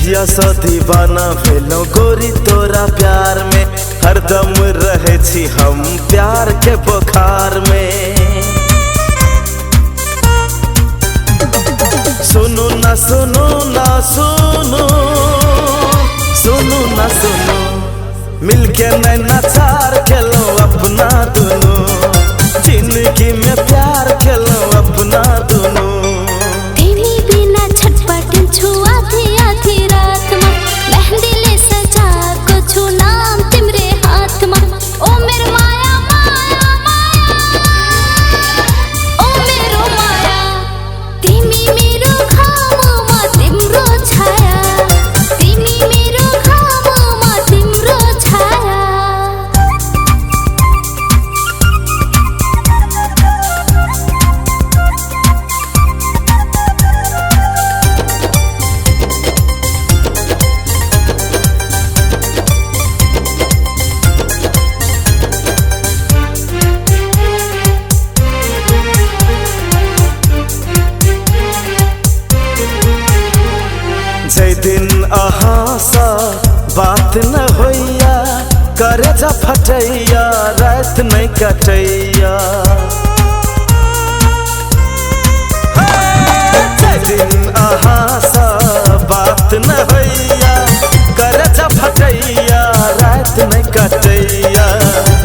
जहिया सा दीवाना भेलो गोरी तोरा प्यार में, हरदम रहे छी हम प्यार के बुखार में। सुनू ना सुनू ना सुनू, सुनू ना सुनू, मिलके नैना चार खेलो अपना दुनू, जिंदगी में प्यार खेलो अपना दुनू। तेरी बिना छटपटन छुआ थी आधी रात में, मेहंदी ले सजा को छू नाम तिमरे हाथ में। ओ मेरे माया माया माया, ओ मेरो माया, तिमी मेरो घाममा तिम्रो छाया, तिमी मेरो घाममा तिम्रो छाया। जै दिन अहाँ सा बात न होइया, करे जा फटैया रात नहीं कटैया। जै दिन अहाँ सा बात न होइया, करे जा फटैया रात नहीं कटैया।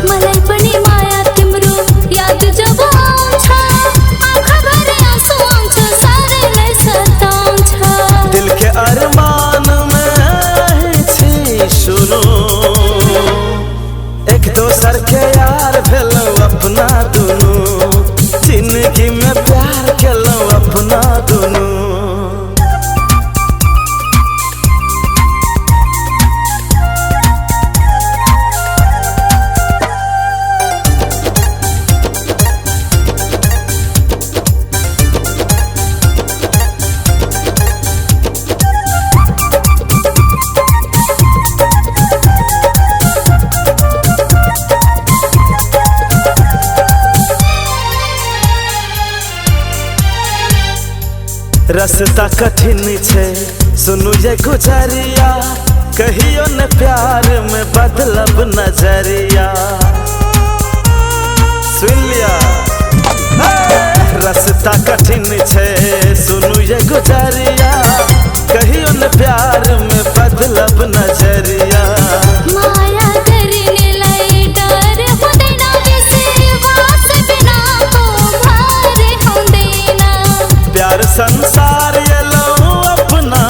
मलाई पनि माया तिम्रो याद जब आउँछ, आँखा भरि आँसु आउँछ, साह्रै सताउँछ। दिल के अरमान में छी सुनो, एक दोसर के यार भेलो अपना दुनू, जिंदगी में प्यार केलो अपना दुनू। रास्ता कठिन छे सुनू ये गुजरिया, कहियो न प्यार में बदलब नजरिया। सुन लिया, रास्ता कठिन छे सुनू ये गुजरिया, कहियो न प्यार में बदलब नजरिया। माया करने लाई डर हुँदैन, विश्वास बिना को भार हुँदैन। प्यार संसार येलो अपना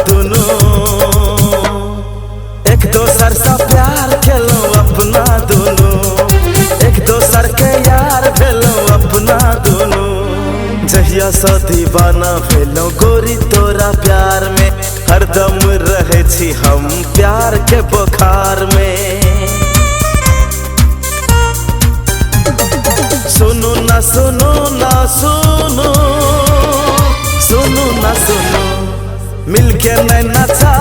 दुनू, एक दोसर सा प्यार खेलो अपना दुनू, एक दोसर के यार भेलो अपना दुनू। जहिया सा दीवाना भेलो गोरी तोरा प्यार में, हरदम रहे छी हम प्यार के बुखार में। सुनू ना सुनू ना सुनू, सुनू ना सुनू, मिलके नैना चार